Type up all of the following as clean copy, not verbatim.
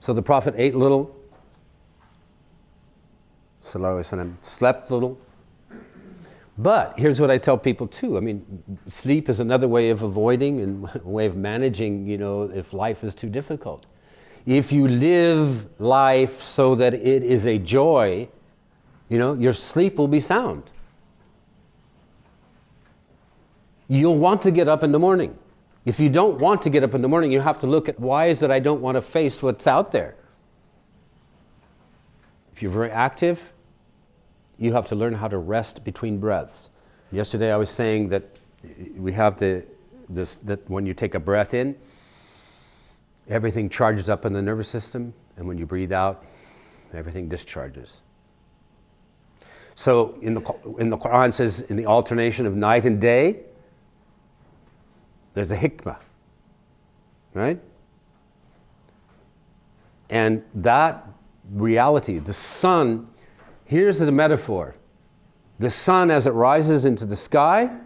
So the Prophet ate little, sallallahu alaihi wasallam, slept little. But here's what I tell people too. I mean, sleep is another way of avoiding and a way of managing, if life is too difficult. If you live life so that it is a joy, your sleep will be sound. You'll want to get up in the morning. If you don't want to get up in the morning, you have to look at why is it I don't want to face what's out there. If you're very active, you have to learn how to rest between breaths. Yesterday I was saying that we have that when you take a breath in, everything charges up in the nervous system, and when you breathe out, everything discharges. So in the Quran it says in the alternation of night and day, there's a hikmah, right? And that reality, the sun, here's the metaphor. The sun, as it rises into the sky,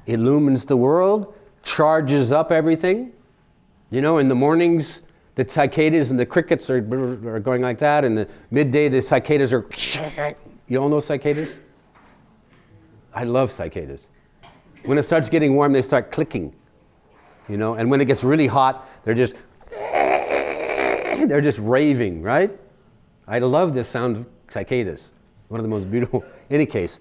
illumines the world, charges up everything. In the mornings, the cicadas and the crickets are going like that. In the midday, the cicadas are... You all know cicadas? I love cicadas. When it starts getting warm, they start clicking. And when it gets really hot, they're just raving, right? I love this sound of cicadas. One of the most beautiful, any case.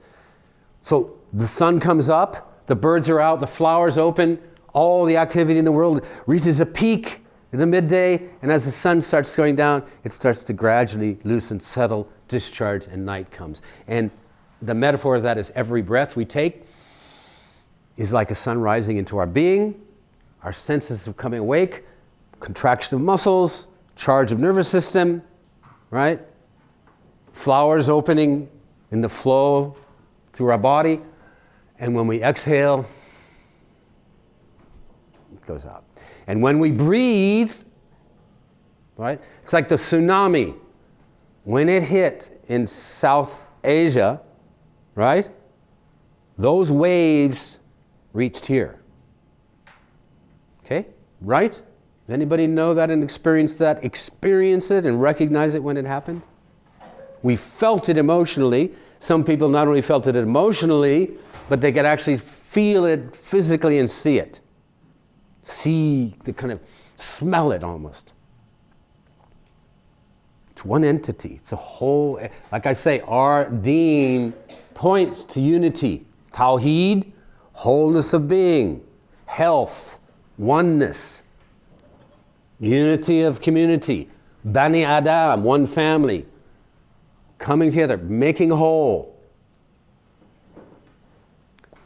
So the sun comes up, the birds are out, the flowers open, all the activity in the world reaches a peak in the midday, and as the sun starts going down, it starts to gradually loosen, settle, discharge, and night comes. And the metaphor of that is every breath we take is like a sun rising into our being, our senses of coming awake, contraction of muscles, charge of nervous system, right? Flowers opening in the flow through our body, and when we exhale, it goes out. And when we breathe, right, it's like the tsunami. When it hit in South Asia, right, those waves reached here. Okay, right? Does anybody know that and experience that? Experience it and recognize it when it happened? We felt it emotionally. Some people not only felt it emotionally, but they could actually feel it physically and see it. See the kind of, smell it almost. It's one entity. It's a whole, like I say, our deen points to unity. Tawheed, wholeness of being. Health, oneness. Unity of community. Bani Adam, one family. Coming together, making whole.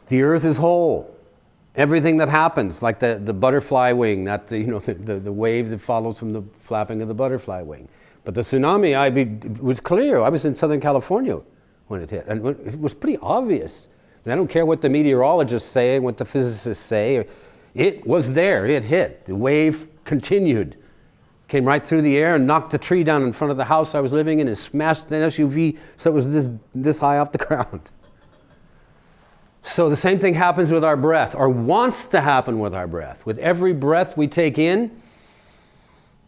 The earth is whole. Everything that happens, like the butterfly wing, the wave that follows from the flapping of the butterfly wing. But the tsunami, it was clear. I was in Southern California when it hit, and it was pretty obvious. And I don't care what the meteorologists say and what the physicists say. It was there. It hit. The wave continued. Came right through the air and knocked the tree down in front of the house I was living in and smashed an SUV so it was this high off the ground. So the same thing happens with our breath, or wants to happen with our breath. With every breath we take in,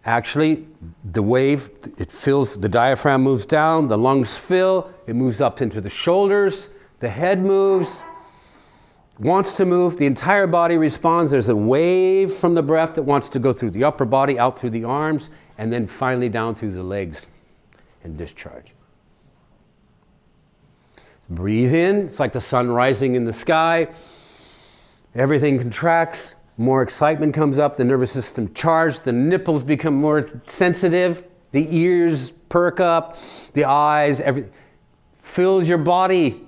actually the wave, it fills, the diaphragm moves down, the lungs fill, it moves up into the shoulders, the head moves, wants to move, the entire body responds. There's a wave from the breath that wants to go through the upper body, out through the arms, and then finally down through the legs and discharge. Breathe in, it's like the sun rising in the sky. Everything contracts, more excitement comes up, the nervous system charged, the nipples become more sensitive, the ears perk up, the eyes, everything fills your body,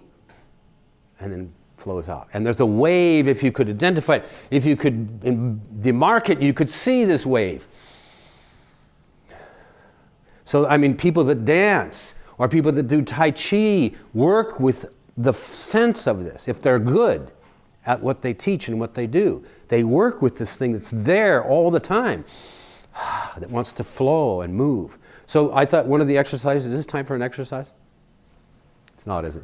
and then flows out. And there's a wave, if you could identify it, if you could demark it, you could see this wave. So, people that dance, or people that do Tai Chi work with the sense of this. If they're good at what they teach and what they do, they work with this thing that's there all the time, that wants to flow and move. So I thought one of the exercises, is this time for an exercise? It's not, is it?